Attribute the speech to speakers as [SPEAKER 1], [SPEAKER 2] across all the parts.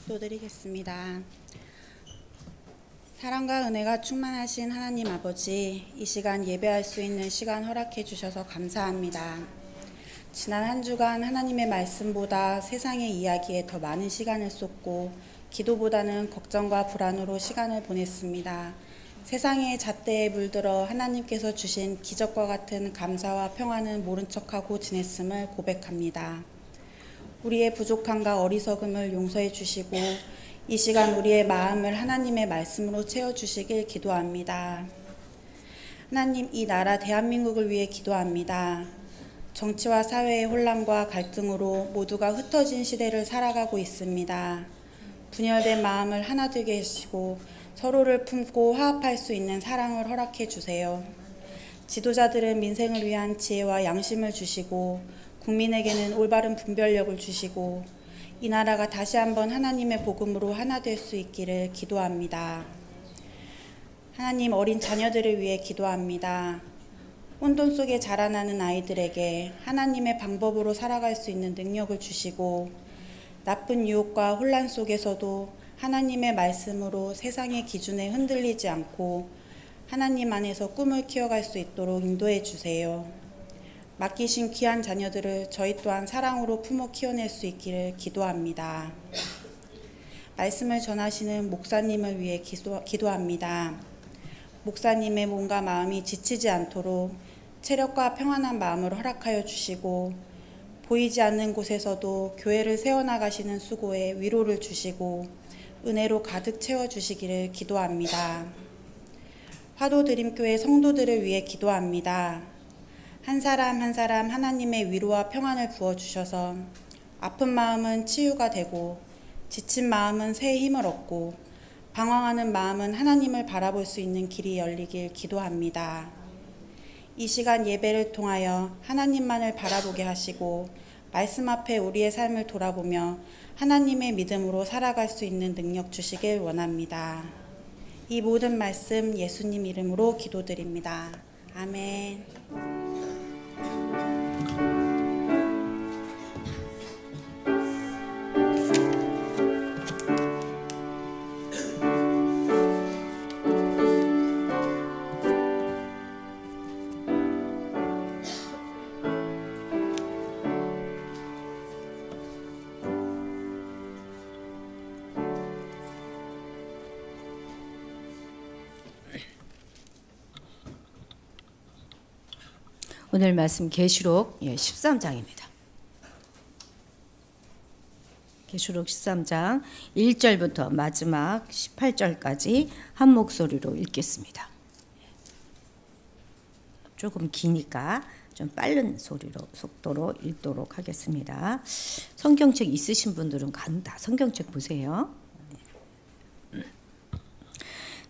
[SPEAKER 1] 기도드리겠습니다. 사랑과 은혜가 충만하신 하나님 아버지, 이 시간 예배할 수 있는 시간 허락해 주셔서 감사합니다. 지난 한 주간 하나님의 말씀보다 세상의 이야기에 더 많은 시간을 쏟고 기도보다는 걱정과 불안으로 시간을 보냈습니다. 세상의 잣대에 물들어 하나님께서 주신 기적과 같은 감사와 평안은 모른 척하고 지냈음을 고백합니다. 우리의 부족함과 어리석음을 용서해 주시고 이 시간 우리의 마음을 하나님의 말씀으로 채워주시길 기도합니다. 하나님, 이 나라 대한민국을 위해 기도합니다. 정치와 사회의 혼란과 갈등으로 모두가 흩어진 시대를 살아가고 있습니다. 분열된 마음을 하나 되게 하시고 서로를 품고 화합할 수 있는 사랑을 허락해 주세요. 지도자들은 민생을 위한 지혜와 양심을 주시고 국민에게는 올바른 분별력을 주시고 이 나라가 다시 한번 하나님의 복음으로 하나 될 수 있기를 기도합니다. 하나님, 어린 자녀들을 위해 기도합니다. 혼돈 속에 자라나는 아이들에게 하나님의 방법으로 살아갈 수 있는 능력을 주시고 나쁜 유혹과 혼란 속에서도 하나님의 말씀으로 세상의 기준에 흔들리지 않고 하나님 안에서 꿈을 키워갈 수 있도록 인도해 주세요. 맡기신 귀한 자녀들을 저희 또한 사랑으로 품어 키워낼 수 있기를 기도합니다. 말씀을 전하시는 목사님을 위해 기도합니다. 목사님의 몸과 마음이 지치지 않도록 체력과 평안한 마음을 허락하여 주시고 보이지 않는 곳에서도 교회를 세워나가시는 수고에 위로를 주시고 은혜로 가득 채워주시기를 기도합니다. 화도드림교회 성도들을 위해 기도합니다. 한 사람 한 사람 하나님의 위로와 평안을 부어주셔서 아픈 마음은 치유가 되고 지친 마음은 새 힘을 얻고 방황하는 마음은 하나님을 바라볼 수 있는 길이 열리길 기도합니다. 이 시간 예배를 통하여 하나님만을 바라보게 하시고 말씀 앞에 우리의 삶을 돌아보며 하나님의 믿음으로 살아갈 수 있는 능력 주시길 원합니다. 이 모든 말씀 예수님 이름으로 기도드립니다. 아멘.
[SPEAKER 2] 오늘 말씀 계시록 13장입니다. 계시록 13장 1절부터 마지막 18절까지 한 목소리로 읽겠습니다. 조금 기니까 좀 빠른 속도로 읽도록 하겠습니다. 성경책 있으신 분들은 간다. 성경책 보세요.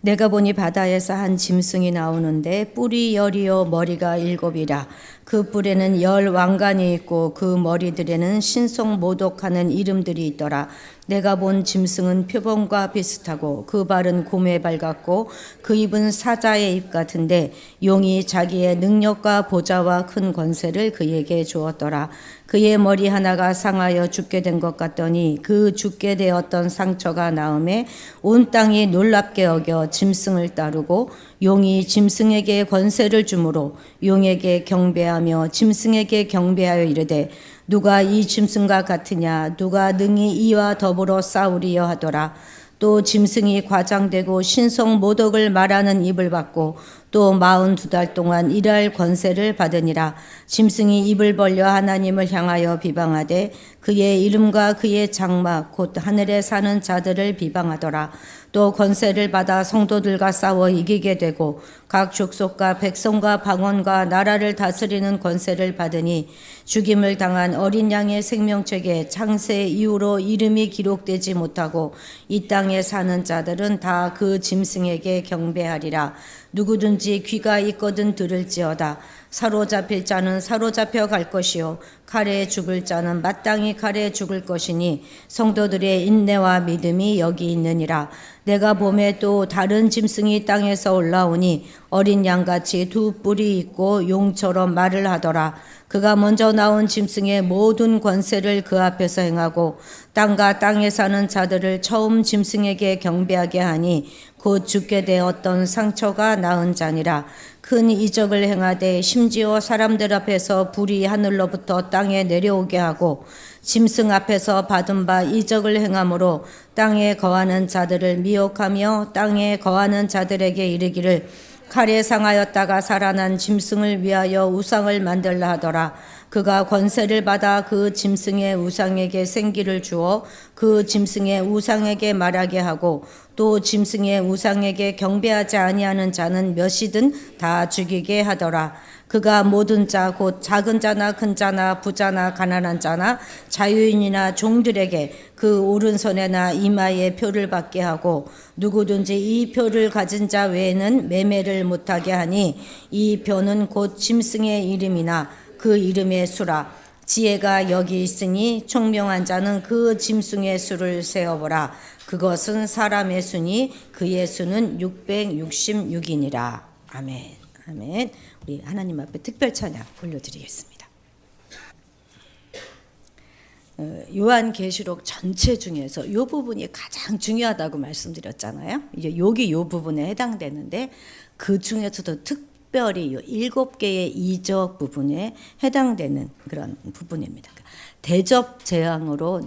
[SPEAKER 2] 내가 보니 바다에서 한 짐승이 나오는데 뿔이 10이요 머리가 7이라. 그 뿔에는 10 왕관이 있고 그 머리들에는 신성모독하는 이름들이 있더라. 내가 본 짐승은 표범과 비슷하고 그 발은 곰의 발 같고 그 입은 사자의 입 같은데 용이 자기의 능력과 보좌와 큰 권세를 그에게 주었더라. 그의 머리 하나가 상하여 죽게 된 것 같더니 그 죽게 되었던 상처가 나음에 온 땅이 놀랍게 여겨 짐승을 따르고 용이 짐승에게 권세를 주므로 용에게 경배하며 짐승에게 경배하여 이르되 누가 이 짐승과 같으냐 누가 능히 이와 더불어 싸우리여 하더라. 또 짐승이 과장되고 신성 모독을 말하는 입을 받고 또 42달 동안 일할 권세를 받으니라. 짐승이 입을 벌려 하나님을 향하여 비방하되 그의 이름과 그의 장막 곧 하늘에 사는 자들을 비방하더라. 또 권세를 받아 성도들과 싸워 이기게 되고 각 족속과 백성과 방언과 나라를 다스리는 권세를 받으니 죽임을 당한 어린 양의 생명책에 창세 이후로 이름이 기록되지 못하고 이 땅에 사는 자들은 다 그 짐승에게 경배하리라. 누구든지 귀가 있거든 들을지어다. 사로잡힐 자는 사로잡혀 갈 것이요 칼에 죽을 자는 마땅히 칼에 죽을 것이니 성도들의 인내와 믿음이 여기 있느니라. 내가 봄에 또 다른 짐승이 땅에서 올라오니 어린 양같이 두 뿔이 있고 용처럼 말을 하더라. 그가 먼저 나온 짐승의 모든 권세를 그 앞에서 행하고 땅과 땅에 사는 자들을 처음 짐승에게 경배하게 하니 곧 죽게 되었던 상처가 나은 자니라. 큰 이적을 행하되 심지어 사람들 앞에서 불이 하늘로부터 땅에 내려오게 하고 짐승 앞에서 받은 바 이적을 행함으로 땅에 거하는 자들을 미혹하며 땅에 거하는 자들에게 이르기를 칼에 상하였다가 살아난 짐승을 위하여 우상을 만들라 하더라. 그가 권세를 받아 그 짐승의 우상에게 생기를 주어 그 짐승의 우상에게 말하게 하고 또 짐승의 우상에게 경배하지 아니하는 자는 몇이든 다 죽이게 하더라. 그가 모든 자 곧 작은 자나 큰 자나 부자나 가난한 자나 자유인이나 종들에게 그 오른손에나 이마에 표를 받게 하고 누구든지 이 표를 가진 자 외에는 매매를 못하게 하니 이 표는 곧 짐승의 이름이나 그 이름의 수라. 지혜가 여기 있으니 총명한 자는 그 짐승의 수를 세어보라. 그것은 사람의 수니 그의 수는 666이니라. 아멘. 아멘. 우리 하나님 앞에 특별 찬양 올려드리겠습니다. 요한계시록 전체 중에서 이 부분이 가장 중요하다고 말씀드렸잖아요. 이제 여기 이 부분에 해당되는데 그 중에서도 특별히 7개의 이적 부분에 해당되는 그런 부분입니다. 대접 재앙으로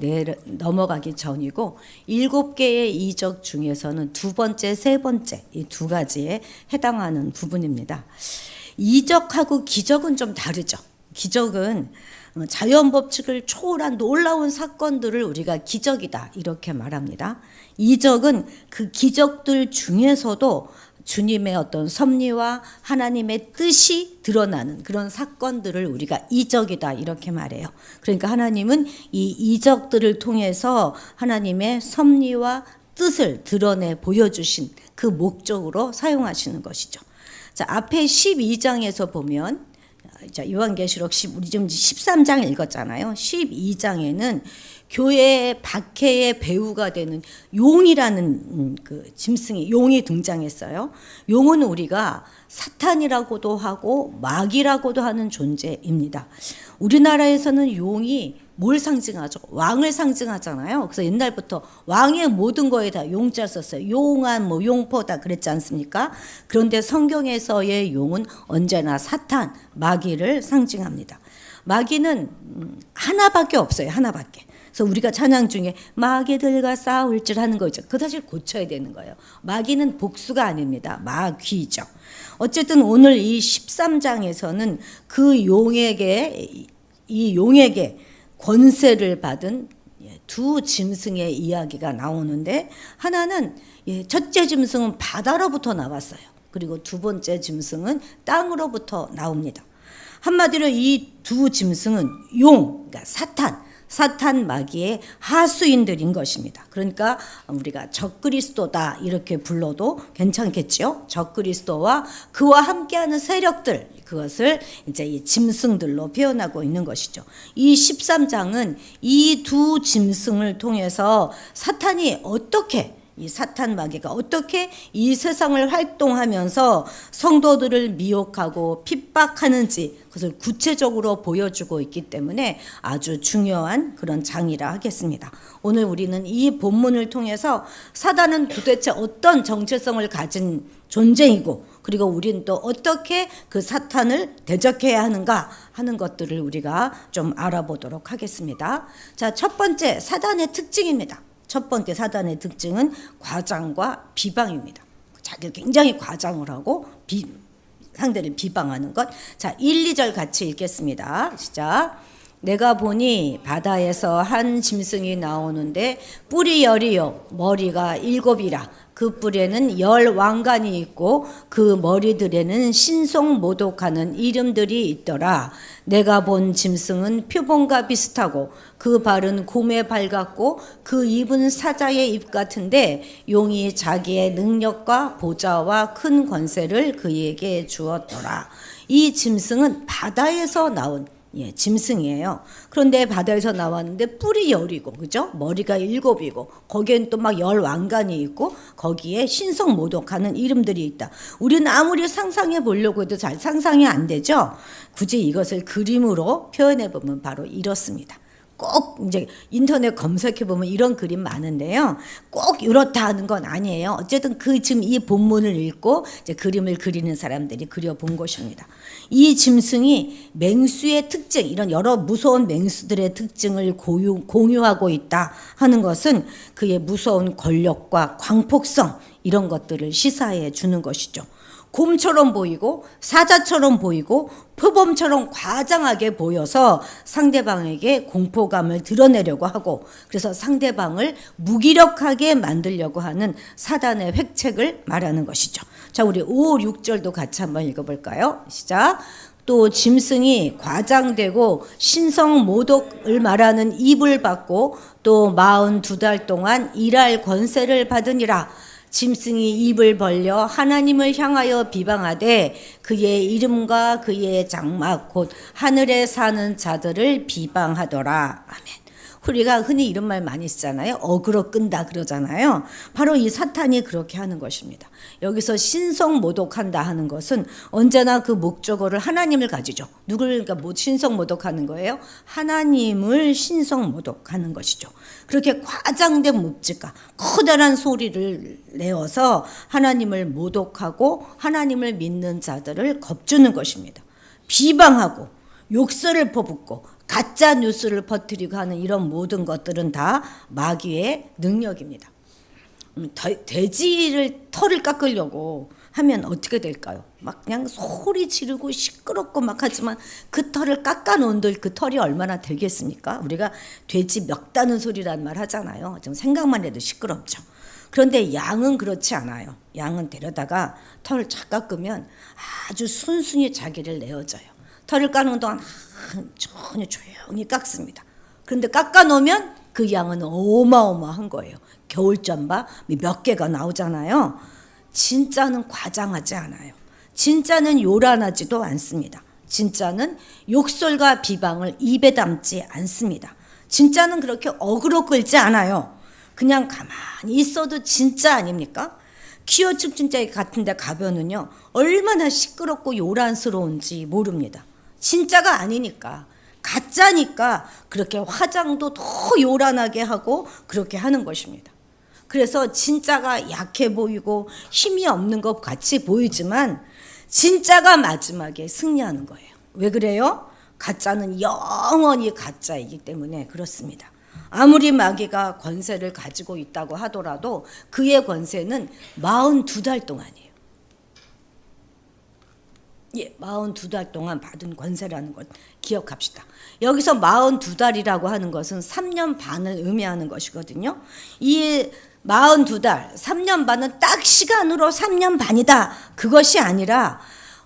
[SPEAKER 2] 넘어가기 전이고 7개의 이적 중에서는 두 번째, 세 번째 이 두 가지에 해당하는 부분입니다. 이적하고 기적은 좀 다르죠. 기적은 자연 법칙을 초월한 놀라운 사건들을 우리가 기적이다 이렇게 말합니다. 이적은 그 기적들 중에서도 주님의 어떤 섭리와 하나님의 뜻이 드러나는 그런 사건들을 우리가 이적이다 이렇게 말해요. 그러니까 하나님은 이 이적들을 통해서 하나님의 섭리와 뜻을 드러내 보여주신 그 목적으로 사용하시는 것이죠. 자, 앞에 12장에서 보면 자, 요한계시록 우리 지금 13장 읽었잖아요. 12장에는 교회의 박해의 배후가 되는 용이라는 그 짐승이 용이 등장했어요. 용은 우리가 사탄이라고도 하고 마귀라고도 하는 존재입니다. 우리나라에서는 용이 뭘 상징하죠? 왕을 상징하잖아요. 그래서 옛날부터 왕의 모든 거에 다 용자 썼어요. 용한 뭐 용포다 그랬지 않습니까? 그런데 성경에서의 용은 언제나 사탄, 마귀를 상징합니다. 마귀는 하나밖에 없어요. 하나밖에. 그래서 우리가 찬양 중에 마귀들과 싸울 줄 하는 거 있죠. 그거 사실 고쳐야 되는 거예요. 마귀는 복수가 아닙니다. 마귀죠. 어쨌든 오늘 이 13장에서는 그 용에게 권세를 받은 두 짐승의 이야기가 나오는데 하나는 첫째 짐승은 바다로부터 나왔어요. 그리고 두 번째 짐승은 땅으로부터 나옵니다. 한마디로 이 두 짐승은 그러니까 사탄 마귀의 하수인들인 것입니다. 그러니까 우리가 적그리스도다 이렇게 불러도 괜찮겠죠. 적그리스도와 그와 함께하는 세력들 그것을 이제 이 짐승들로 표현하고 있는 것이죠. 이 13장은 이 두 짐승을 통해서 사탄이 어떻게 이 사탄 마귀가 어떻게 이 세상을 활동하면서 성도들을 미혹하고 핍박하는지 그것을 구체적으로 보여주고 있기 때문에 아주 중요한 그런 장이라 하겠습니다. 오늘 우리는 이 본문을 통해서 사단은 도대체 어떤 정체성을 가진 존재이고 그리고 우리는 또 어떻게 그 사탄을 대적해야 하는가 하는 것들을 우리가 좀 알아보도록 하겠습니다. 자, 첫 번째 사단의 특징입니다. 첫 번째 사단의 특징은 과장과 비방입니다. 자기를 굉장히 과장을 하고 상대를 비방하는 것. 자, 1, 2절 같이 읽겠습니다. 시작. 내가 보니 바다에서 한 짐승이 나오는데 뿔이 10이요 머리가 7이라 그 뿔에는 10 왕관이 있고 그 머리들에는 신성모독하는 이름들이 있더라. 내가 본 짐승은 표범과 비슷하고 그 발은 곰의 발 같고 그 입은 사자의 입 같은데 용이 자기의 능력과 보좌와 큰 권세를 그에게 주었더라. 이 짐승은 바다에서 나온 짐승이에요. 그런데 바다에서 나왔는데 뿔이 10이고, 그죠? 머리가 7이고, 거기엔 또 막 10 왕관이 있고, 거기에 신성모독하는 이름들이 있다. 우리는 아무리 상상해 보려고 해도 잘 상상이 안 되죠? 굳이 이것을 그림으로 표현해 보면 바로 이렇습니다. 꼭 이제 인터넷 검색해 보면 이런 그림 많은데요. 꼭 이렇다 하는 건 아니에요. 어쨌든 지금 이 본문을 읽고 이제 그림을 그리는 사람들이 그려본 것입니다. 이 짐승이 맹수의 특징, 이런 여러 무서운 맹수들의 특징을 공유하고 있다 하는 것은 그의 무서운 권력과 광폭성 이런 것들을 시사해 주는 것이죠. 곰처럼 보이고 사자처럼 보이고 표범처럼 과장하게 보여서 상대방에게 공포감을 드러내려고 하고 그래서 상대방을 무기력하게 만들려고 하는 사단의 획책을 말하는 것이죠. 자, 우리 5, 6절도 같이 한번 읽어볼까요? 시작. 또 짐승이 과장되고 신성모독을 말하는 입을 받고 또 42달 동안 일할 권세를 받으니라. 짐승이 입을 벌려 하나님을 향하여 비방하되 그의 이름과 그의 장막 곧 하늘에 사는 자들을 비방하더라. 아멘. 우리가 흔히 이런 말 많이 쓰잖아요. 어그로 끈다 그러잖아요. 바로 이 사탄이 그렇게 하는 것입니다. 여기서 신성모독한다 하는 것은 언제나 그 목적어를 하나님을 가지죠. 누굴 그러니까 신성모독하는 거예요? 하나님을 신성모독하는 것이죠. 그렇게 과장된 묵직과 커다란 소리를 내어서 하나님을 모독하고 하나님을 믿는 자들을 겁주는 것입니다. 비방하고 욕설을 퍼붓고 가짜 뉴스를 퍼뜨리고 하는 이런 모든 것들은 다 마귀의 능력입니다. 돼지를 털을 깎으려고 하면 어떻게 될까요? 막 그냥 소리 지르고 시끄럽고 막 하지만 그 털을 깎아 놓은들 그 털이 얼마나 되겠습니까? 우리가 돼지 멱다는 소리란 말 하잖아요. 좀 생각만 해도 시끄럽죠. 그런데 양은 그렇지 않아요. 양은 데려다가 털을 착 깎으면 아주 순순히 자기를 내어줘요. 털을 까는 동안 전혀 조용히 깎습니다. 그런데 깎아 놓으면 그 양은 어마어마한 거예요. 겨울잠바 몇 개가 나오잖아요. 진짜는 과장하지 않아요. 진짜는 요란하지도 않습니다. 진짜는 욕설과 비방을 입에 담지 않습니다. 진짜는 그렇게 어그로 끌지 않아요. 그냥 가만히 있어도 진짜 아닙니까? 퀴어 축진제 같은 데 가면은요 얼마나 시끄럽고 요란스러운지 모릅니다. 진짜가 아니니까 가짜니까 그렇게 화장도 더 요란하게 하고 그렇게 하는 것입니다. 그래서 진짜가 약해 보이고 힘이 없는 것 같이 보이지만 진짜가 마지막에 승리하는 거예요. 왜 그래요? 가짜는 영원히 가짜이기 때문에 그렇습니다. 아무리 마귀가 권세를 가지고 있다고 하더라도 그의 권세는 42달 동안이에요. 42달 동안 받은 권세라는 것 기억합시다. 여기서 42달이라고 하는 것은 3년 반을 의미하는 것이거든요. 이 42달, 3년 반은 딱 시간으로 3년 반이다. 그것이 아니라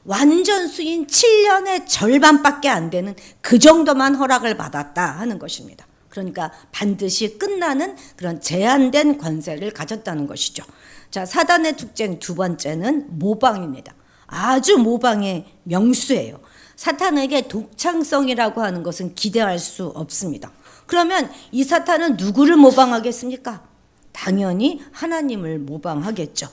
[SPEAKER 2] 완전 수인 7년의 절반밖에 안 되는 그 정도만 허락을 받았다 하는 것입니다. 그러니까 반드시 끝나는 그런 제한된 권세를 가졌다는 것이죠. 자, 사단의 특징 두 번째는 모방입니다. 아주 모방의 명수예요. 사탄에게 독창성이라고 하는 것은 기대할 수 없습니다. 그러면 이 사탄은 누구를 모방하겠습니까? 당연히 하나님을 모방하겠죠.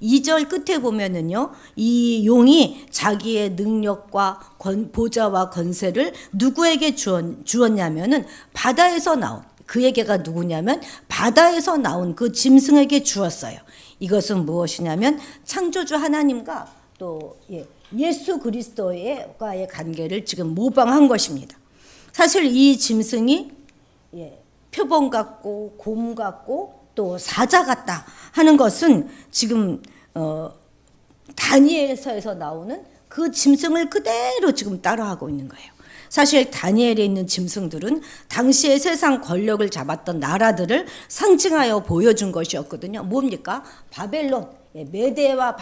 [SPEAKER 2] 2절 끝에 보면은요, 이 용이 자기의 능력과 보좌와 권세를 누구에게 주었냐면은 바다에서 나온 그에게가 누구냐면 바다에서 나온 그 짐승에게 주었어요. 이것은 무엇이냐면 창조주 하나님과 또 예수 그리스도와의 관계를 지금 모방한 것입니다. 사실 이 짐승이 표범 같고 곰 같고 또 사자 같다 하는 것은 지금 다니엘서에서 나오는 그 짐승을 그대로 지금 따라하고 있는 거예요. 사실 다니엘에 있는 짐승들은 당시에 세상 권력을 잡았던 나라들을 상징하여 보여준 것이었거든요. 뭡니까? 바벨론, 메데와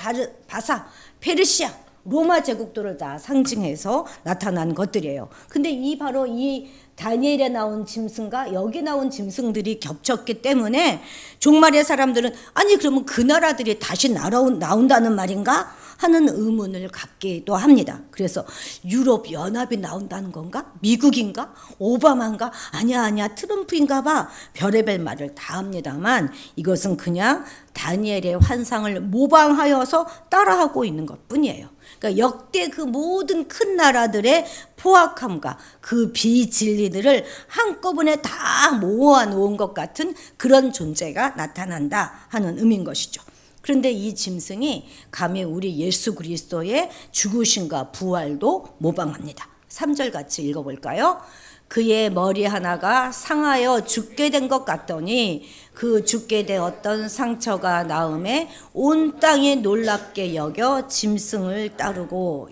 [SPEAKER 2] 바사, 페르시아, 로마 제국들을 다 상징해서 나타난 것들이에요. 근데 바로 이 다니엘에 나온 짐승과 여기 나온 짐승들이 겹쳤기 때문에 종말의 사람들은 아니 그러면 그 나라들이 다시 나온다는 말인가 하는 의문을 갖기도 합니다. 그래서 유럽 연합이 나온다는 건가? 미국인가? 오바마인가? 아니야 트럼프인가 봐. 별의별 말을 다 합니다만 이것은 그냥 다니엘의 환상을 모방하여서 따라하고 있는 것뿐이에요. 그러니까 역대 그 모든 큰 나라들의 포악함과 그 비진리들을 한꺼번에 다 모아놓은 것 같은 그런 존재가 나타난다 하는 의미인 것이죠. 그런데 이 짐승이 감히 우리 예수 그리스도의 죽으심과 부활도 모방합니다. 3절 같이 읽어볼까요? 그의 머리 하나가 상하여 죽게 된 것 같더니 그 죽게 되었던 상처가 나음에 온 땅이 놀랍게 여겨 짐승을 따르고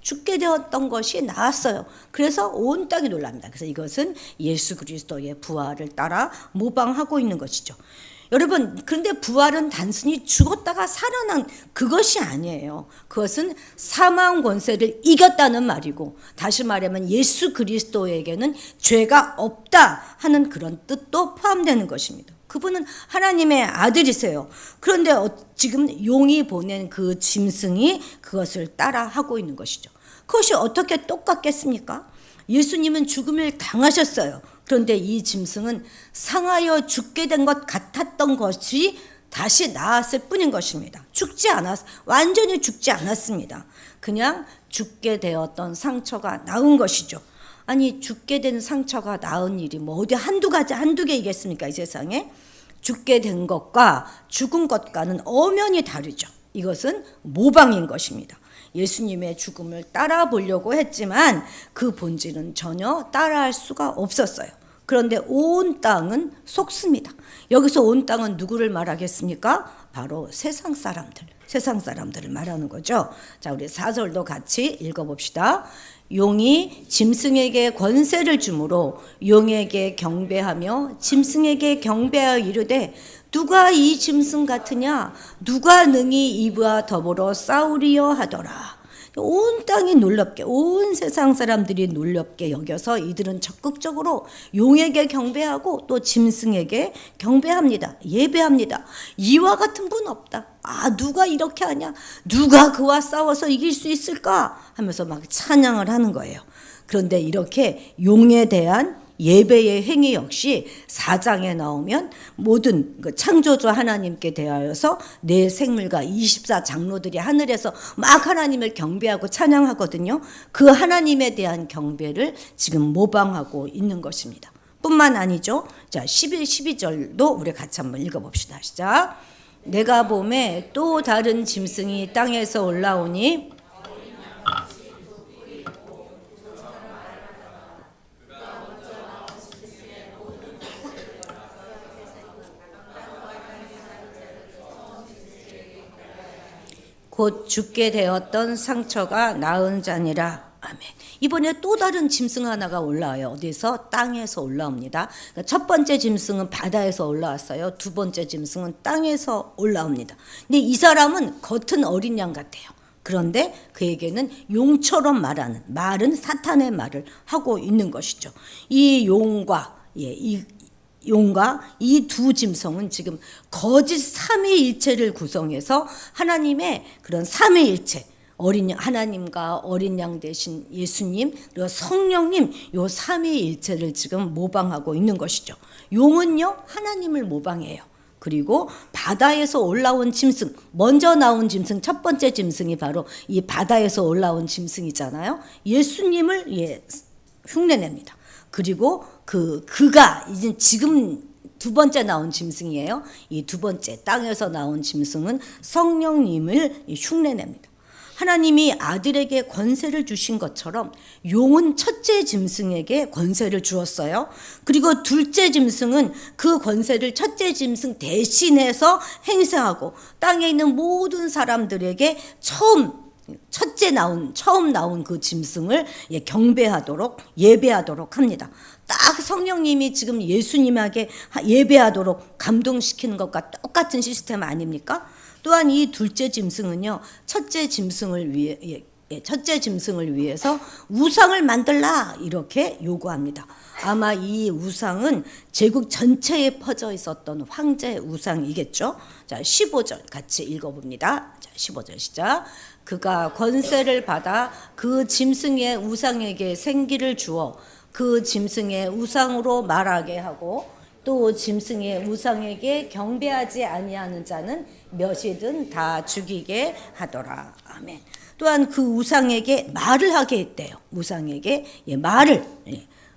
[SPEAKER 2] 죽게 되었던 것이 나았어요. 그래서 온 땅이 놀랍니다. 그래서 이것은 예수 그리스도의 부활을 따라 모방하고 있는 것이죠. 여러분, 그런데 부활은 단순히 죽었다가 살아난 그것이 아니에요. 그것은 사망 권세를 이겼다는 말이고, 다시 말하면 예수 그리스도에게는 죄가 없다 하는 그런 뜻도 포함되는 것입니다. 그분은 하나님의 아들이세요. 그런데 지금 용이 보낸 그 짐승이 그것을 따라하고 있는 것이죠. 그것이 어떻게 똑같겠습니까? 예수님은 죽음을 당하셨어요. 그런데 이 짐승은 상하여 죽게 된 것 같았던 것이 다시 나았을 뿐인 것입니다. 완전히 죽지 않았습니다. 그냥 죽게 되었던 상처가 나은 것이죠. 아니 죽게 된 상처가 나은 일이 뭐 어디 한두 개이겠습니까? 이 세상에 죽게 된 것과 죽은 것과는 엄연히 다르죠. 이것은 모방인 것입니다. 예수님의 죽음을 따라 보려고 했지만 그 본질은 전혀 따라할 수가 없었어요. 그런데 온 땅은 속습니다. 여기서 온 땅은 누구를 말하겠습니까? 바로 세상 사람들을 말하는 거죠. 자, 우리 4절도 같이 읽어봅시다. 용이 짐승에게 권세를 주므로 용에게 경배하며 짐승에게 경배하여 이르되 누가 이 짐승 같으냐? 누가 능히 이와 더불어 싸우리여 하더라. 온 땅이 놀랍게, 온 세상 사람들이 놀랍게 여겨서 이들은 적극적으로 용에게 경배하고 또 짐승에게 경배합니다. 예배합니다. 이와 같은 분 없다. 누가 이렇게 하냐? 누가 그와 싸워서 이길 수 있을까? 하면서 막 찬양을 하는 거예요. 그런데 이렇게 용에 대한 예배의 행위 역시 4장에 나오면 모든 창조주 하나님께 대하여서 내 생물과 24장로들이 하늘에서 막 하나님을 경배하고 찬양하거든요. 그 하나님에 대한 경배를 지금 모방하고 있는 것입니다. 뿐만 아니죠. 자, 11, 12절도 우리 같이 한번 읽어봅시다. 시작. 내가 봄에 또 다른 짐승이 땅에서 올라오니 곧 죽게 되었던 상처가 나은 자니라. 아멘. 이번에 또 다른 짐승 하나가 올라와요. 어디서? 땅에서 올라옵니다. 그러니까 첫 번째 짐승은 바다에서 올라왔어요. 두 번째 짐승은 땅에서 올라옵니다. 근데 이 사람은 겉은 어린 양 같아요. 그런데 그에게는 용처럼 말은 사탄의 말을 하고 있는 것이죠. 이 용과 이 두 짐승은 지금 거짓 삼위일체를 구성해서 하나님의 그런 삼위일체, 하나님과 어린 양 대신 예수님 그리고 성령님 요 삼위일체를 지금 모방하고 있는 것이죠. 용은요 하나님을 모방해요. 그리고 바다에서 올라온 짐승, 먼저 나온 짐승, 첫 번째 짐승이 바로 이 바다에서 올라온 짐승이잖아요. 예수님을 흉내냅니다. 그리고 그가 이제 지금 두 번째 나온 짐승이에요. 이 두 번째 땅에서 나온 짐승은 성령님을 흉내냅니다. 하나님이 아들에게 권세를 주신 것처럼 용은 첫째 짐승에게 권세를 주었어요. 그리고 둘째 짐승은 그 권세를 첫째 짐승 대신해서 행사하고 땅에 있는 모든 사람들에게 처음 처음 나온 그 짐승을 경배하도록 예배하도록 합니다. 딱 성령님이 지금 예수님에게 예배하도록 감동시키는 것과 똑같은 시스템 아닙니까? 또한 이 둘째 짐승은요, 첫째 짐승을 위해서 우상을 만들라 이렇게 요구합니다. 아마 이 우상은 제국 전체에 퍼져 있었던 황제 우상이겠죠. 자, 15절 같이 읽어봅니다. 자, 15절 시작. 그가 권세를 받아 그 짐승의 우상에게 생기를 주어 그 짐승의 우상으로 말하게 하고 또 짐승의 우상에게 경배하지 아니하는 자는 몇이든 다 죽이게 하더라. 아멘. 또한 그 우상에게 말을 하게 했대요. 우상에게 말을.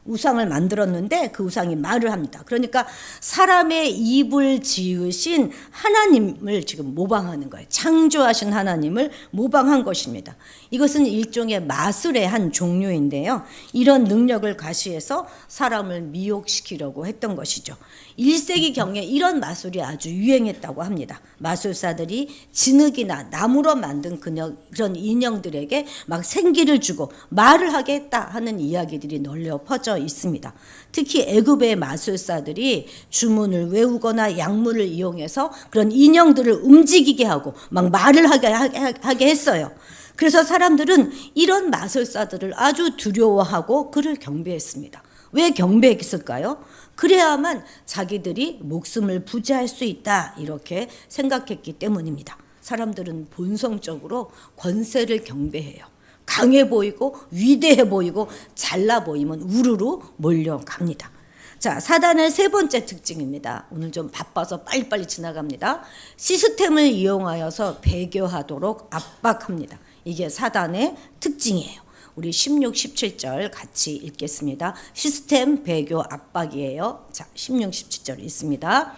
[SPEAKER 2] 우상을 만들었는데 그 우상이 말을 합니다. 그러니까 사람의 입을 지으신 하나님을 지금 모방하는 거예요. 창조하신 하나님을 모방한 것입니다. 이것은 일종의 마술의 한 종류인데요. 이런 능력을 가시해서 사람을 미혹시키려고 했던 것이죠. 1세기경에 이런 마술이 아주 유행했다고 합니다. 마술사들이 진흙이나 나무로 만든 그런 인형들에게 막 생기를 주고 말을 하게 했다 하는 이야기들이 널려 퍼져 있습니다. 특히 애굽의 마술사들이 주문을 외우거나 약물을 이용해서 그런 인형들을 움직이게 하고 막 말을 하게 했어요. 그래서 사람들은 이런 마술사들을 아주 두려워하고 그를 경배했습니다. 왜 경배했을까요? 그래야만 자기들이 목숨을 부지할 수 있다 이렇게 생각했기 때문입니다. 사람들은 본성적으로 권세를 경배해요. 강해 보이고 위대해 보이고 잘나 보이면 우르르 몰려갑니다. 자, 사단의 세 번째 특징입니다. 오늘 좀 바빠서 빨리빨리 지나갑니다. 시스템을 이용하여서 배교하도록 압박합니다. 이게 사단의 특징이에요. 우리 16, 17절 같이 읽겠습니다. 시스템 배교 압박이에요. 자, 16, 17절 있습니다.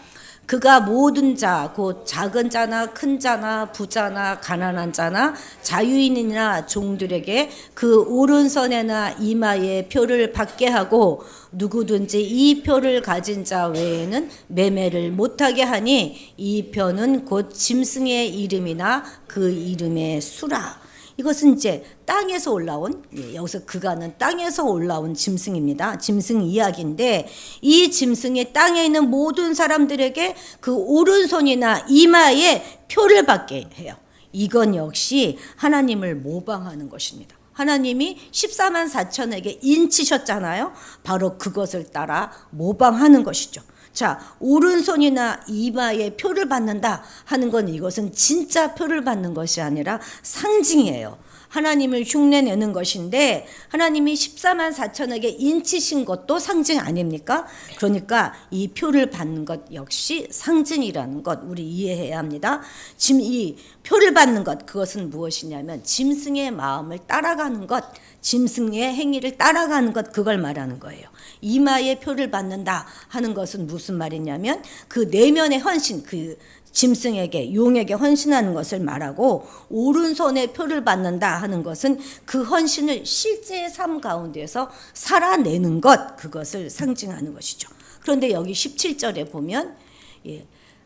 [SPEAKER 2] 그가 모든 자, 곧 작은 자나 큰 자나 부자나 가난한 자나 자유인이나 종들에게 그 오른손에나 이마에 표를 받게 하고 누구든지 이 표를 가진 자 외에는 매매를 못하게 하니 이 표는 곧 짐승의 이름이나 그 이름의 수라. 이것은 이제 땅에서 올라온, 여기서 그가는 땅에서 올라온 짐승입니다. 짐승 이야기인데 이 짐승이 땅에 있는 모든 사람들에게 그 오른손이나 이마에 표를 받게 해요. 이건 역시 하나님을 모방하는 것입니다. 하나님이 14만 4천에게 인치셨잖아요. 바로 그것을 따라 모방하는 것이죠. 자, 오른손이나 이마에 표를 받는다 하는 건 이것은 진짜 표를 받는 것이 아니라 상징이에요. 하나님을 흉내내는 것인데 하나님이 14만 4천에게 인치신 것도 상징 아닙니까? 그러니까 이 표를 받는 것 역시 상징이라는 것 우리 이해해야 합니다. 지금 이 표를 받는 것 그것은 무엇이냐면 짐승의 마음을 따라가는 것, 짐승의 행위를 따라가는 것 그걸 말하는 거예요. 이마에 표를 받는다 하는 것은 무슨 말이냐면 그 내면의 헌신, 그 짐승에게 용에게 헌신하는 것을 말하고 오른손에 표를 받는다 하는 것은 그 헌신을 실제의 삶 가운데서 살아내는 것 그것을 상징하는 것이죠. 그런데 여기 17절에 보면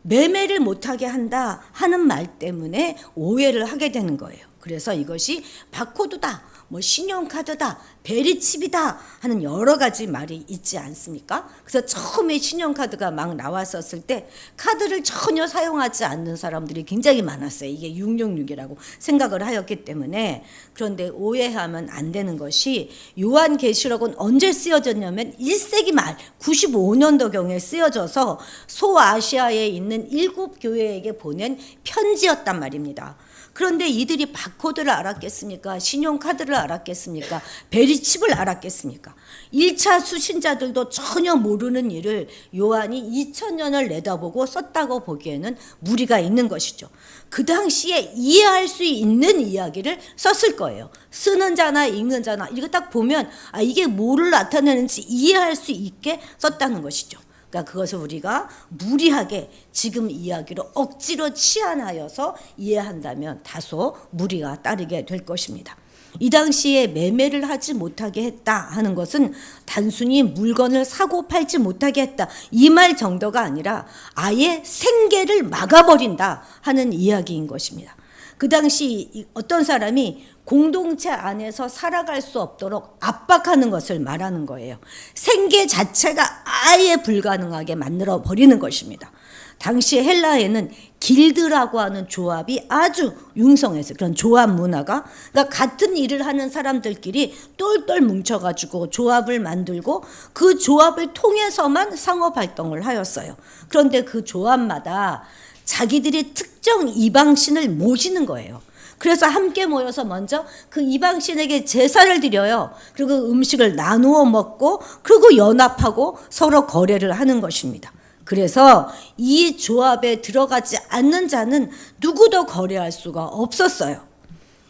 [SPEAKER 2] 매매를 못하게 한다 하는 말 때문에 오해를 하게 되는 거예요. 그래서 이것이 바코드다, 신용카드다, 베리칩이다 하는 여러 가지 말이 있지 않습니까? 그래서 처음에 신용카드가 막 나왔었을 때 카드를 전혀 사용하지 않는 사람들이 굉장히 많았어요. 이게 666이라고 생각을 하였기 때문에. 그런데 오해하면 안 되는 것이 요한계시록은 언제 쓰여졌냐면 1세기 말 95년도경에 쓰여져서 소아시아에 있는 7교회에게 보낸 편지였단 말입니다. 그런데 이들이 바코드를 알았겠습니까? 신용카드를 알았겠습니까? 베리칩을 알았겠습니까? 1차 수신자들도 전혀 모르는 일을 요한이 2000년을 내다보고 썼다고 보기에는 무리가 있는 것이죠. 그 당시에 이해할 수 있는 이야기를 썼을 거예요. 쓰는 자나 읽는 자나 이거 딱 보면 이게 뭐를 나타내는지 이해할 수 있게 썼다는 것이죠. 그러니까 그것을 우리가 무리하게 지금 이야기로 억지로 치환하여서 이해한다면 다소 무리가 따르게 될 것입니다. 이 당시에 매매를 하지 못하게 했다 하는 것은 단순히 물건을 사고 팔지 못하게 했다 이 말 정도가 아니라 아예 생계를 막아버린다 하는 이야기인 것입니다. 그 당시 어떤 사람이 공동체 안에서 살아갈 수 없도록 압박하는 것을 말하는 거예요. 생계 자체가 아예 불가능하게 만들어 버리는 것입니다. 당시 헬라에는 길드라고 하는 조합이 아주 융성했어요. 그런 조합 문화가. 그러니까 같은 일을 하는 사람들끼리 똘똘 뭉쳐가지고 조합을 만들고 그 조합을 통해서만 상업활동을 하였어요. 그런데 그 조합마다 자기들이 특정 이방신을 모시는 거예요. 그래서 함께 모여서 먼저 그 이방신에게 제사를 드려요. 그리고 음식을 나누어 먹고 그리고 연합하고 서로 거래를 하는 것입니다. 그래서 이 조합에 들어가지 않는 자는 누구도 거래할 수가 없었어요.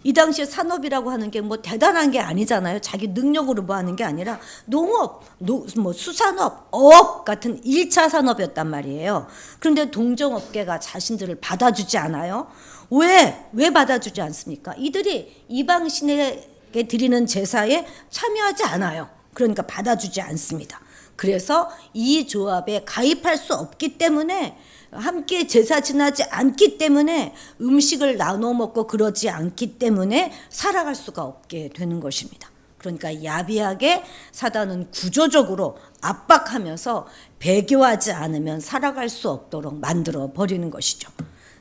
[SPEAKER 2] 이 당시에 산업이라고 하는 게 뭐 대단한 게 아니잖아요. 자기 능력으로 뭐 하는 게 아니라 농업, 뭐 수산업, 어업 같은 1차 산업이었단 말이에요. 그런데 동정업계가 자신들을 받아주지 않아요. 왜 받아주지 않습니까? 이들이 이방신에게 드리는 제사에 참여하지 않아요. 그러니까 받아주지 않습니다. 그래서 이 조합에 가입할 수 없기 때문에 함께 제사 지나지 않기 때문에 음식을 나눠 먹고 그러지 않기 때문에 살아갈 수가 없게 되는 것입니다. 그러니까 야비하게 사단은 구조적으로 압박하면서 배교하지 않으면 살아갈 수 없도록 만들어 버리는 것이죠.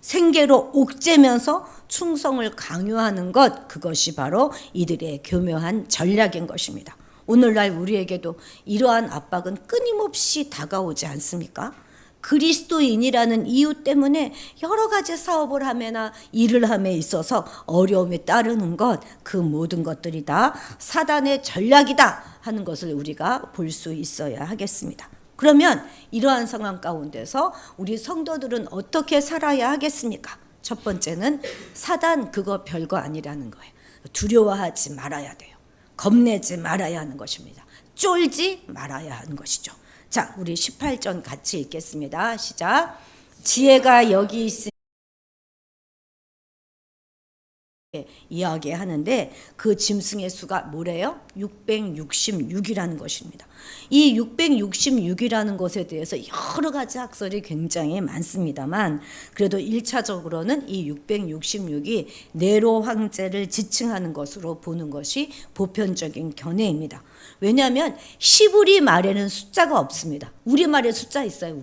[SPEAKER 2] 생계로 옥죄면서 충성을 강요하는 것, 그것이 바로 이들의 교묘한 전략인 것입니다. 오늘날 우리에게도 이러한 압박은 끊임없이 다가오지 않습니까? 그리스도인이라는 이유 때문에 여러 가지 사업을 하거나 일을 함에 있어서 어려움이 따르는 것, 그 모든 것들이 다 사단의 전략이다 하는 것을 우리가 볼 수 있어야 하겠습니다. 그러면 이러한 상황 가운데서 우리 성도들은 어떻게 살아야 하겠습니까? 첫 번째는 사단 그거 별거 아니라는 거예요. 두려워하지 말아야 돼요. 겁내지 말아야 하는 것입니다. 쫄지 말아야 하는 것이죠. 자, 우리 18절 같이 읽겠습니다. 시작. 지혜가 여기 있으니 이야기하는데 그 짐승의 수가 뭐래요? 666이라는 것입니다. 이 666이라는 것에 대해서 여러 가지 학설이 굉장히 많습니다만 그래도 1차적으로는 이 666이 네로 황제를 지칭하는 것으로 보는 것이 보편적인 견해입니다. 왜냐하면 히브리 말에는 숫자가 없습니다. 우리말에 숫자 있어요?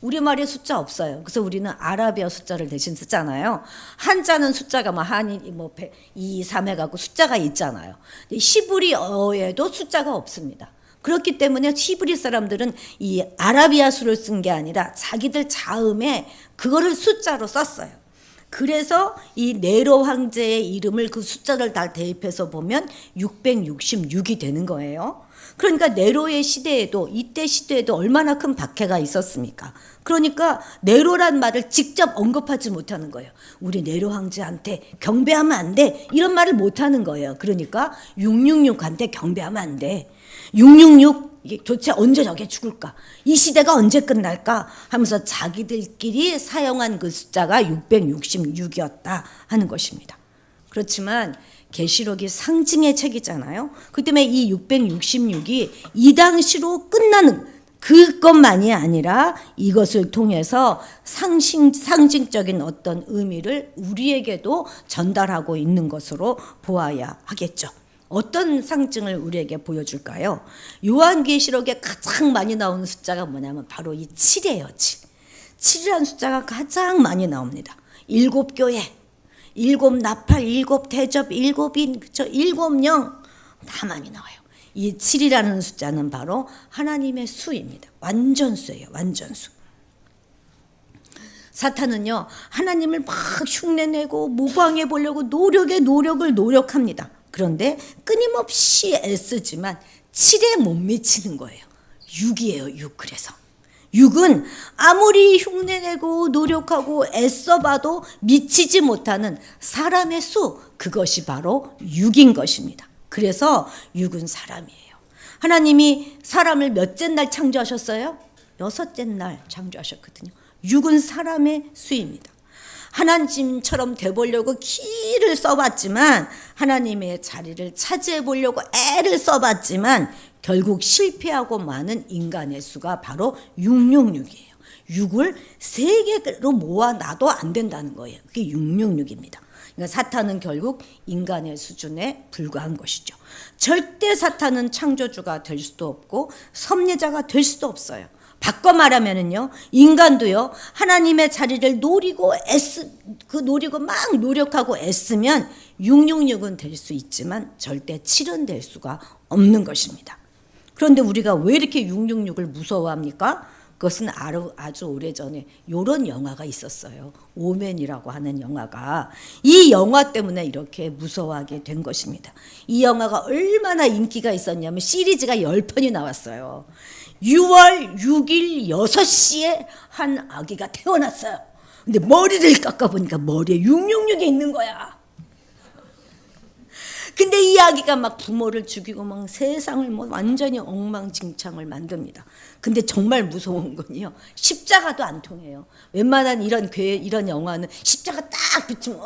[SPEAKER 2] 우리말에 숫자 없어요. 그래서 우리는 아라비아 숫자를 대신 쓰잖아요. 한자는 숫자가 뭐 한이 뭐 2, 3 해갖고 숫자가 있잖아요. 히브리어에도 숫자가 없습니다. 그렇기 때문에 히브리 사람들은 이 아라비아 수를 쓴 게 아니라 자기들 자음에 그거를 숫자로 썼어요. 그래서 이 네로 황제의 이름을 그 숫자를 다 대입해서 보면 666이 되는 거예요. 그러니까 네로의 시대에도 이때 시대에도 얼마나 큰 박해가 있었습니까? 그러니까 네로란 말을 직접 언급하지 못하는 거예요. 우리 네로 황제한테 경배하면 안 돼. 이런 말을 못하는 거예요. 그러니까 666한테 경배하면 안 돼. 666 이게 도대체 언제 저게 죽을까? 이 시대가 언제 끝날까? 하면서 자기들끼리 사용한 그 숫자가 666이었다 하는 것입니다. 그렇지만 계시록이 상징의 책이잖아요. 그 때문에 이 666이 이 당시로 끝나는 그것만이 아니라 이것을 통해서 상징적인 어떤 의미를 우리에게도 전달하고 있는 것으로 보아야 하겠죠. 어떤 상징을 우리에게 보여줄까요? 요한계시록에 가장 많이 나오는 숫자가 뭐냐면 바로 이 7이에요. 7. 7이라는 숫자가 가장 많이 나옵니다. 7교회, 7나팔, 7대접, 7인, 그쵸? 7영 다 많이 나와요. 이 7이라는 숫자는 바로 하나님의 수입니다. 완전수예요. 완전수. 사탄은요, 하나님을 막 흉내내고 모방해 보려고 노력을 노력합니다. 그런데 끊임없이 애쓰지만 7에 못 미치는 거예요. 6이에요. 6. 그래서 6은 아무리 흉내내고 노력하고 애써봐도 미치지 못하는 사람의 수, 그것이 바로 6인 것입니다. 그래서 6은 사람이에요. 하나님이 사람을 몇째 날 창조하셨어요? 6째 날 창조하셨거든요. 6은 사람의 수입니다. 하나님처럼 돼보려고 기를 써봤지만 하나님의 자리를 차지해 보려고 애를 써봤지만 결국 실패하고 마는 인간의 수가 바로 666이에요. 육을 세 개로 모아놔도 안 된다는 거예요. 그게 666입니다. 그러니까 사탄은 결국 인간의 수준에 불과한 것이죠. 절대 사탄은 창조주가 될 수도 없고 섭리자가 될 수도 없어요. 바꿔 말하면은요, 인간도요, 하나님의 자리를 노리고 노리고 막 노력하고 애쓰면 666은 될 수 있지만 절대 7은 될 수가 없는 것입니다. 그런데 우리가 왜 이렇게 666을 무서워합니까? 그것은 아주 오래전에 이런 영화가 있었어요. 오맨이라고 하는 영화가. 이 영화 때문에 이렇게 무서워하게 된 것입니다. 이 영화가 얼마나 인기가 있었냐면 시리즈가 10편이 나왔어요. 6월 6일 6시에 한 아기가 태어났어요. 근데 머리를 깎아보니까 머리에 666이 있는 거야. 근데 이 아기가 막 부모를 죽이고 막 세상을 뭐 완전히 엉망진창을 만듭니다. 근데 정말 무서운 건요, 십자가도 안 통해요. 웬만한 이런 영화는 십자가 딱 붙이면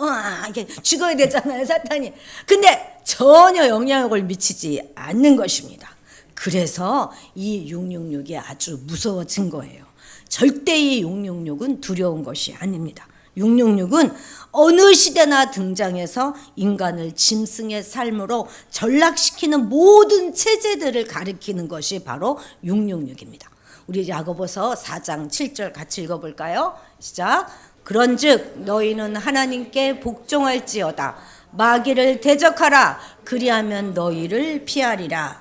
[SPEAKER 2] 이게 죽어야 되잖아요, 사탄이. 근데 전혀 영향력을 미치지 않는 것입니다. 그래서 이 666이 아주 무서워진 거예요. 절대 이 666은 두려운 것이 아닙니다. 666은 어느 시대나 등장해서 인간을 짐승의 삶으로 전락시키는 모든 체제들을 가리키는 것이 바로 666입니다. 우리 야고보서 4장 7절 같이 읽어볼까요? 시작. 그런즉 너희는 하나님께 복종할지어다. 마귀를 대적하라. 그리하면 너희를 피하리라.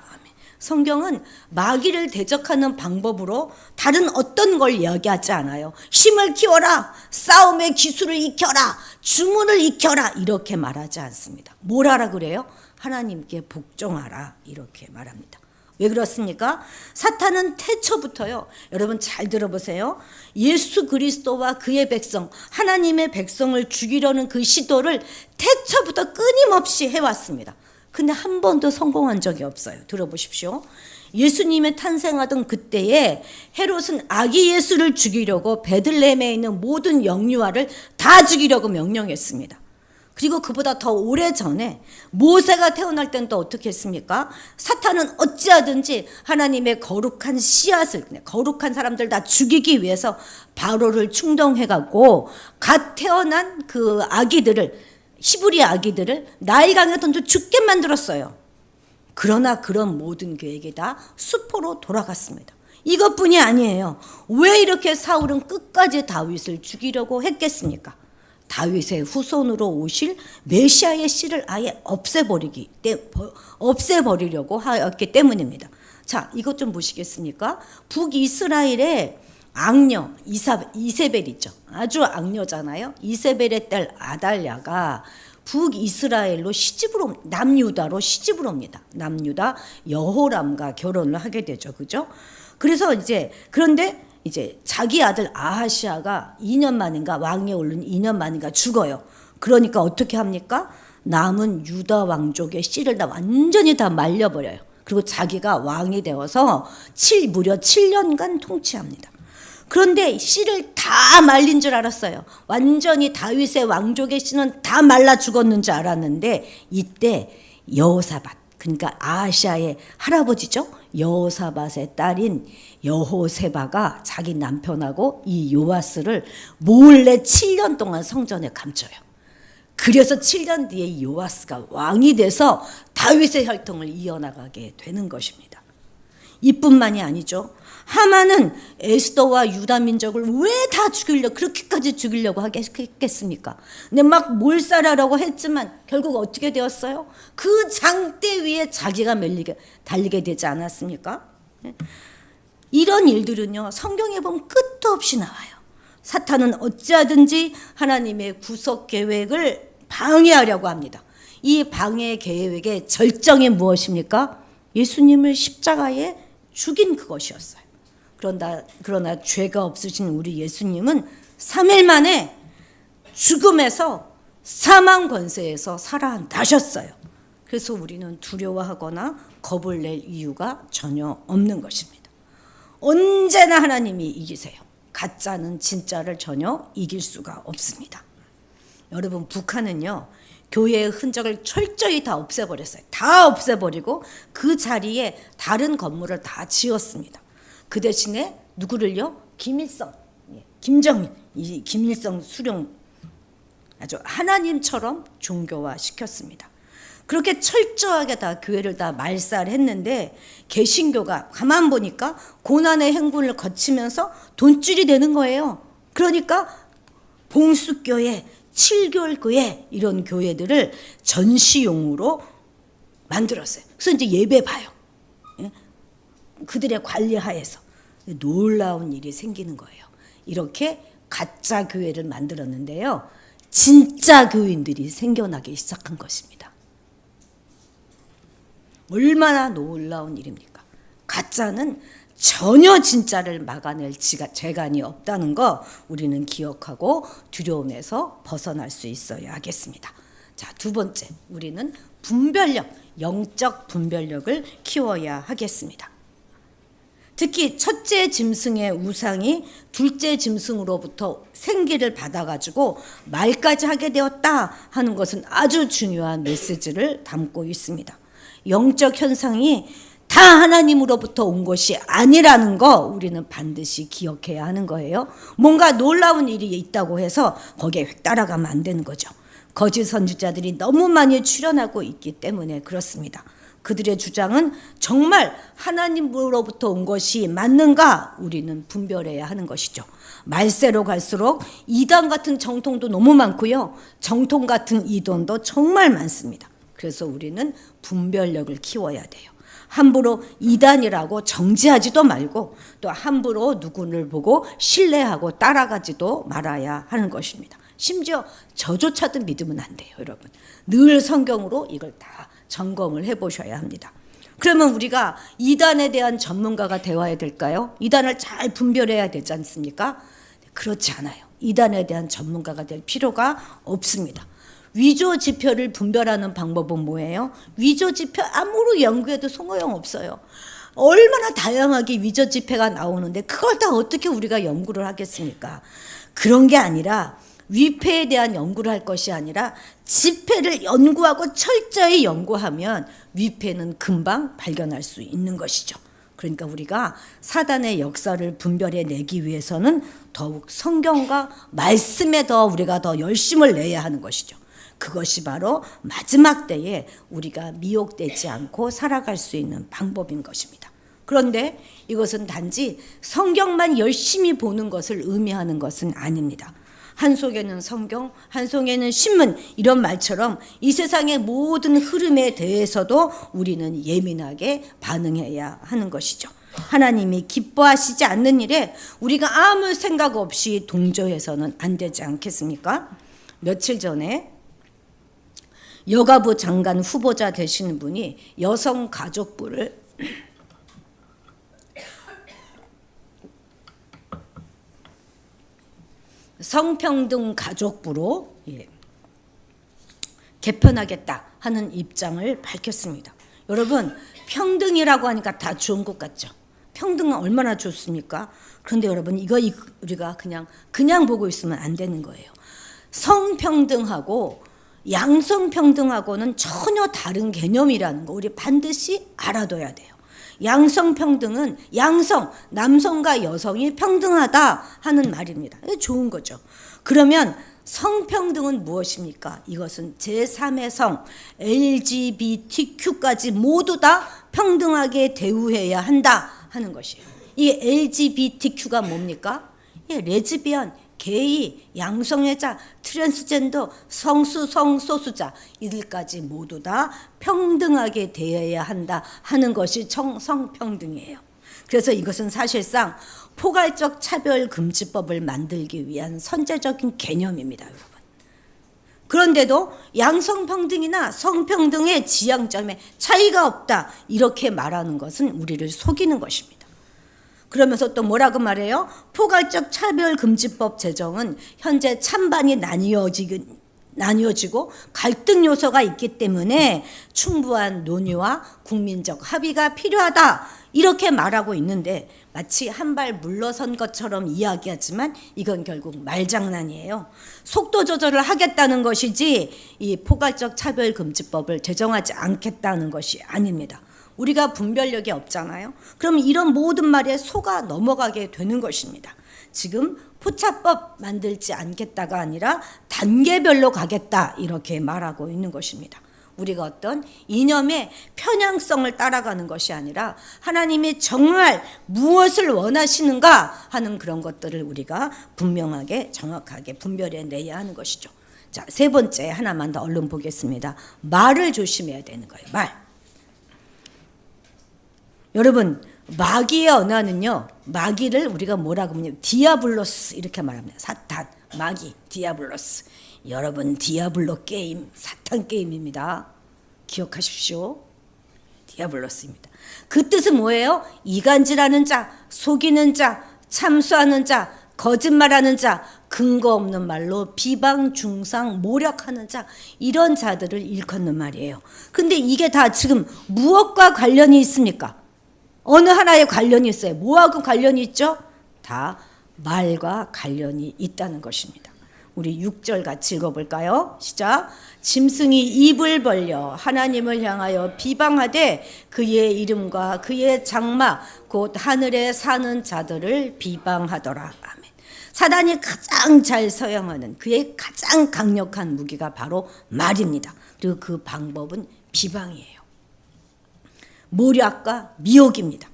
[SPEAKER 2] 성경은 마귀를 대적하는 방법으로 다른 어떤 걸 이야기하지 않아요. 힘을 키워라, 싸움의 기술을 익혀라, 주문을 익혀라, 이렇게 말하지 않습니다. 뭘 하라 그래요? 하나님께 복종하라, 이렇게 말합니다. 왜 그렇습니까? 사탄은 태초부터요, 여러분 잘 들어보세요. 예수 그리스도와 그의 백성, 하나님의 백성을 죽이려는 그 시도를 태초부터 끊임없이 해왔습니다. 근데 한 번도 성공한 적이 없어요. 들어보십시오. 예수님의 탄생하던 그때에 헤롯은 아기 예수를 죽이려고 베들레헴에 있는 모든 영유아를 다 죽이려고 명령했습니다. 그리고 그보다 더 오래전에 모세가 태어날 땐 또 어떻게 했습니까? 사탄은 어찌하든지 하나님의 거룩한 씨앗을, 거룩한 사람들 다 죽이기 위해서 바로를 충동해갖고 갓 태어난 그 아기들을, 히브리 아기들을 나일강에 던져 죽게 만들었어요. 그러나 그런 모든 계획이 다 수포로 돌아갔습니다. 이것뿐이 아니에요. 왜 이렇게 사울은 끝까지 다윗을 죽이려고 했겠습니까? 다윗의 후손으로 오실 메시아의 씨를 아예 없애버리려고 하였기 때문입니다. 자, 이것 좀 보시겠습니까? 북이스라엘의 악녀 이세벨 있죠. 아주 악녀잖아요. 이세벨의 딸 아달랴가 북이스라엘로 시집으로, 남유다로 시집을 옵니다. 남유다 여호람과 결혼을 하게 되죠. 그죠? 그래서 그런데 자기 아들 아하시아가 2년 만인가, 왕위에 오른 2년 만인가 죽어요. 그러니까 어떻게 합니까? 남은 유다 왕족의 씨를 다 완전히 다 말려버려요. 그리고 자기가 왕이 되어서 무려 7년간 통치합니다. 그런데 씨를 다 말린 줄 알았어요. 완전히 다윗의 왕족의 씨는 다 말라 죽었는 줄 알았는데, 이때 여호사밧, 그러니까 아하시아의 할아버지죠. 여호사밧의 딸인 여호세바가 자기 남편하고 이 요아스를 몰래 7년 동안 성전에 감춰요. 그래서 7년 뒤에 이 요아스가 왕이 돼서 다윗의 혈통을 이어나가게 되는 것입니다. 이뿐만이 아니죠. 하만은 에스더와 유다 민족을 왜 다 그렇게까지 죽이려고 했겠습니까? 근데 막 몰살하려고 했지만 결국 어떻게 되었어요? 그 장대 위에 자기가 달리게 되지 않았습니까? 이런 일들은요, 성경에 보면 끝도 없이 나와요. 사탄은 어찌하든지 하나님의 구속 계획을 방해하려고 합니다. 이 방해 계획의 절정이 무엇입니까? 예수님을 십자가에 죽인 그것이었어요. 그러나 죄가 없으신 우리 예수님은 3일 만에 죽음에서 사망 권세에서 살아나셨어요. 그래서 우리는 두려워하거나 겁을 낼 이유가 전혀 없는 것입니다. 언제나 하나님이 이기세요. 가짜는 진짜를 전혀 이길 수가 없습니다. 여러분, 북한은요, 교회의 흔적을 철저히 다 없애버렸어요. 다 없애버리고 그 자리에 다른 건물을 다 지었습니다. 그 대신에 누구를요? 김일성. 김정일, 이 김일성 수령 아주 하나님처럼 종교화 시켰습니다. 그렇게 철저하게 다 교회를 다 말살했는데 개신교가 가만 보니까 고난의 행군을 거치면서 돈줄이 되는 거예요. 그러니까 봉수교회, 칠교회 이런 교회들을 전시용으로 만들었어요. 그래서 이제 예배 봐요. 그들의 관리하에서 놀라운 일이 생기는 거예요. 이렇게 가짜 교회를 만들었는데요. 진짜 교인들이 생겨나기 시작한 것입니다. 얼마나 놀라운 일입니까? 가짜는 전혀 진짜를 막아낼 재간이 없다는 거 우리는 기억하고 두려움에서 벗어날 수 있어야 하겠습니다. 자, 두 번째, 우리는 분별력, 영적 분별력을 키워야 하겠습니다. 특히 첫째 짐승의 우상이 둘째 짐승으로부터 생기를 받아가지고 말까지 하게 되었다 하는 것은 아주 중요한 메시지를 담고 있습니다. 영적 현상이 다 하나님으로부터 온 것이 아니라는 거 우리는 반드시 기억해야 하는 거예요. 뭔가 놀라운 일이 있다고 해서 거기에 따라가면 안 되는 거죠. 거짓 선지자들이 너무 많이 출현하고 있기 때문에 그렇습니다. 그들의 주장은 정말 하나님으로부터 온 것이 맞는가 우리는 분별해야 하는 것이죠. 말세로 갈수록 이단 같은 정통도 너무 많고요. 정통 같은 이론도 정말 많습니다. 그래서 우리는 분별력을 키워야 돼요. 함부로 이단이라고 정지하지도 말고 또 함부로 누구를 보고 신뢰하고 따라가지도 말아야 하는 것입니다. 심지어 저조차도 믿으면 안 돼요, 여러분. 늘 성경으로 이걸 다 점검을 해보셔야 합니다. 그러면 우리가 이단에 대한 전문가가 되어야 될까요? 이단을 잘 분별해야 되지 않습니까? 그렇지 않아요. 이단에 대한 전문가가 될 필요가 없습니다. 위조 지표를 분별하는 방법은 뭐예요? 위조 지표 아무리 연구해도 소용없어요. 얼마나 다양하게 위조 지표가 나오는데 그걸 다 어떻게 우리가 연구를 하겠습니까? 그런 게 아니라 위패에 대한 연구를 할 것이 아니라 지폐를 연구하고 철저히 연구하면 위패는 금방 발견할 수 있는 것이죠. 그러니까 우리가 사단의 역사를 분별해 내기 위해서는 더욱 성경과 말씀에 더 우리가 더 열심을 내야 하는 것이죠. 그것이 바로 마지막 때에 우리가 미혹되지 않고 살아갈 수 있는 방법인 것입니다. 그런데 이것은 단지 성경만 열심히 보는 것을 의미하는 것은 아닙니다. 한 속에는 성경, 한 속에는 신문 이런 말처럼 이 세상의 모든 흐름에 대해서도 우리는 예민하게 반응해야 하는 것이죠. 하나님이 기뻐하시지 않는 일에 우리가 아무 생각 없이 동조해서는 안 되지 않겠습니까? 며칠 전에 여가부 장관 후보자 되시는 분이 여성가족부를 성평등 가족부로 개편하겠다 하는 입장을 밝혔습니다. 여러분, 평등이라고 하니까 다 좋은 것 같죠? 평등은 얼마나 좋습니까? 그런데 여러분, 이거 우리가 그냥 보고 있으면 안 되는 거예요. 성평등하고 양성평등하고는 전혀 다른 개념이라는 거 우리 반드시 알아둬야 돼요. 양성평등은 양성, 남성과 여성이 평등하다 하는 말입니다. 이게 좋은 거죠. 그러면 성평등은 무엇입니까? 이것은 제3의 성, LGBTQ까지 모두 다 평등하게 대우해야 한다 하는 것이에요. 이 LGBTQ가 뭡니까? 레즈비언, 게이, 양성애자, 트랜스젠더, 성수, 성소수자 이들까지 모두 다 평등하게 대해야 한다 하는 것이 성평등이에요. 그래서 이것은 사실상 포괄적 차별금지법을 만들기 위한 선제적인 개념입니다, 여러분. 그런데도 양성평등이나 성평등의 지향점에 차이가 없다 이렇게 말하는 것은 우리를 속이는 것입니다. 그러면서 또 뭐라고 말해요? 포괄적 차별금지법 제정은 현재 찬반이 나뉘어지고 갈등 요소가 있기 때문에 충분한 논의와 국민적 합의가 필요하다 이렇게 말하고 있는데 마치 한 발 물러선 것처럼 이야기하지만 이건 결국 말장난이에요. 속도 조절을 하겠다는 것이지 이 포괄적 차별금지법을 제정하지 않겠다는 것이 아닙니다. 우리가 분별력이 없잖아요. 그럼 이런 모든 말에 속아 넘어가게 되는 것입니다. 지금 포차법 만들지 않겠다가 아니라 단계별로 가겠다 이렇게 말하고 있는 것입니다. 우리가 어떤 이념의 편향성을 따라가는 것이 아니라 하나님이 정말 무엇을 원하시는가 하는 그런 것들을 우리가 분명하게 정확하게 분별해 내야 하는 것이죠. 자, 세 번째 하나만 더 얼른 보겠습니다. 말을 조심해야 되는 거예요. 말. 여러분, 마귀의 언어는요, 마귀를 우리가 뭐라고 하냐면 디아블로스 이렇게 말합니다. 사탄, 마귀, 디아블로스. 여러분, 디아블로 게임, 사탄 게임입니다. 기억하십시오. 디아블로스입니다. 그 뜻은 뭐예요? 이간질하는 자, 속이는 자, 참수하는 자, 거짓말하는 자, 근거 없는 말로 비방, 중상, 모략하는 자, 이런 자들을 일컫는 말이에요. 근데 이게 다 지금 무엇과 관련이 있습니까? 어느 하나에 관련이 있어요. 뭐하고 관련이 있죠? 다 말과 관련이 있다는 것입니다. 우리 6절 같이 읽어볼까요? 시작. 짐승이 입을 벌려 하나님을 향하여 비방하되 그의 이름과 그의 장막 곧 하늘에 사는 자들을 비방하더라. 아멘. 사단이 가장 잘 사용하는 그의 가장 강력한 무기가 바로 말입니다. 그리고 그 방법은 비방이에요. 모략과 미혹입니다.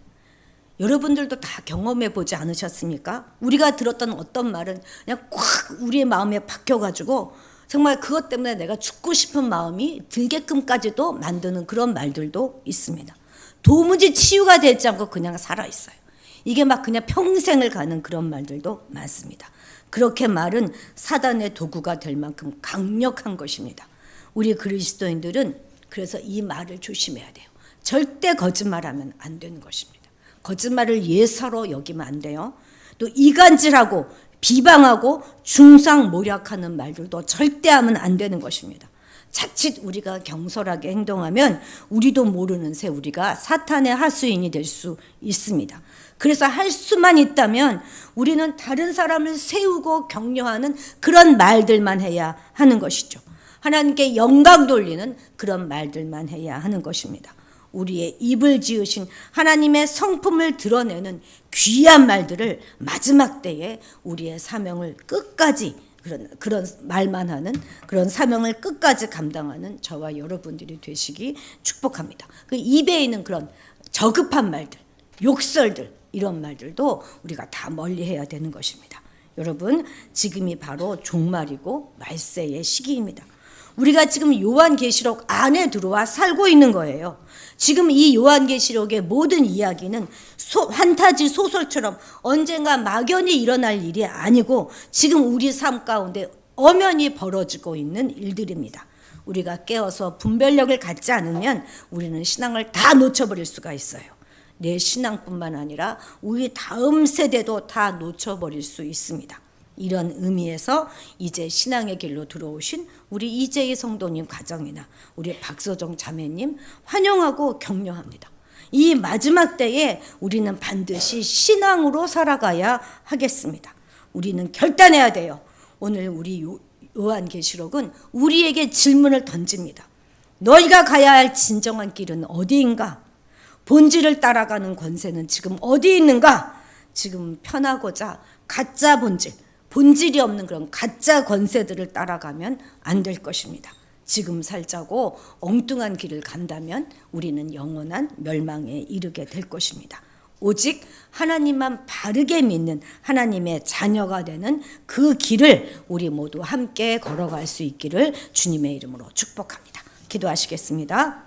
[SPEAKER 2] 여러분들도 다 경험해 보지 않으셨습니까? 우리가 들었던 어떤 말은 그냥 꽉 우리의 마음에 박혀가지고 정말 그것 때문에 내가 죽고 싶은 마음이 들게끔까지도 만드는 그런 말들도 있습니다. 도무지 치유가 되지 않고 그냥 살아있어요. 이게 막 그냥 평생을 가는 그런 말들도 많습니다. 그렇게 말은 사단의 도구가 될 만큼 강력한 것입니다. 우리 그리스도인들은 그래서 이 말을 조심해야 돼요. 절대 거짓말하면 안 되는 것입니다. 거짓말을 예사로 여기면 안 돼요. 또 이간질하고 비방하고 중상모략하는 말들도 절대 하면 안 되는 것입니다. 자칫 우리가 경솔하게 행동하면 우리도 모르는 새 우리가 사탄의 하수인이 될 수 있습니다. 그래서 할 수만 있다면 우리는 다른 사람을 세우고 격려하는 그런 말들만 해야 하는 것이죠. 하나님께 영광 돌리는 그런 말들만 해야 하는 것입니다. 우리의 입을 지으신 하나님의 성품을 드러내는 귀한 말들을 마지막 때에 우리의 사명을 끝까지 그런 말만 하는 그런 사명을 끝까지 감당하는 저와 여러분들이 되시기 축복합니다. 그 입에 있는 그런 저급한 말들, 욕설들 이런 말들도 우리가 다 멀리해야 되는 것입니다. 여러분, 지금이 바로 종말이고 말세의 시기입니다. 우리가 지금 요한계시록 안에 들어와 살고 있는 거예요. 지금 이 요한계시록의 모든 이야기는 판타지 소설처럼 언젠가 막연히 일어날 일이 아니고 지금 우리 삶 가운데 엄연히 벌어지고 있는 일들입니다. 우리가 깨어서 분별력을 갖지 않으면 우리는 신앙을 다 놓쳐버릴 수가 있어요. 내 신앙뿐만 아니라 우리 다음 세대도 다 놓쳐버릴 수 있습니다. 이런 의미에서 이제 신앙의 길로 들어오신 우리 이재희 성도님 가정이나 우리 박서정 자매님 환영하고 격려합니다. 이 마지막 때에 우리는 반드시 신앙으로 살아가야 하겠습니다. 우리는 결단해야 돼요. 오늘 우리 요한계시록은 우리에게 질문을 던집니다. 너희가 가야 할 진정한 길은 어디인가? 본질을 따라가는 권세는 지금 어디 있는가? 지금 편하고자 가짜 본질이 없는 그런 가짜 권세들을 따라가면 안 될 것입니다. 지금 살자고 엉뚱한 길을 간다면 우리는 영원한 멸망에 이르게 될 것입니다. 오직 하나님만 바르게 믿는 하나님의 자녀가 되는 그 길을 우리 모두 함께 걸어갈 수 있기를 주님의 이름으로 축복합니다. 기도하시겠습니다.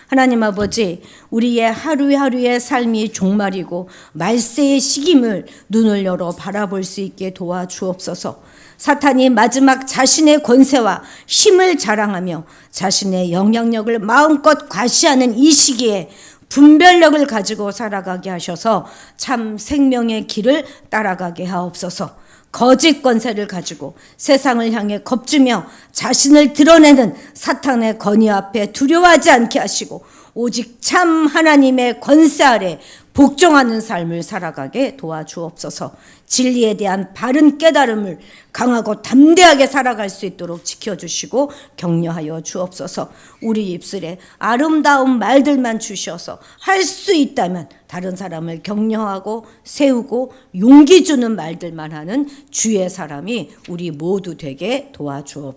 [SPEAKER 2] 하나님 아버지, 우리의 하루하루의 삶이 종말이고 말세의 시기임을 눈을 열어 바라볼 수 있게 도와주옵소서. 사탄이 마지막 자신의 권세와 힘을 자랑하며 자신의 영향력을 마음껏 과시하는 이 시기에 분별력을 가지고 살아가게 하셔서 참 생명의 길을 따라가게 하옵소서. 거짓 권세를 가지고 세상을 향해 겁주며 자신을 드러내는 사탄의 권위 앞에 두려워하지 않게 하시고 오직 참 하나님의 권세 아래 복종하는 삶을 살아가게 도와주옵소서. 진리에 대한 바른 깨달음을 강하고 담대하게 살아갈 수 있도록 지켜주시고 격려하여 주옵소서. 우리 입술에 아름다운 말들만 주셔서 할 수 있다면 다른 사람을 격려하고 세우고 용기 주는 말들만 하는 주의 사람이 우리 모두 되게 도와주옵소서.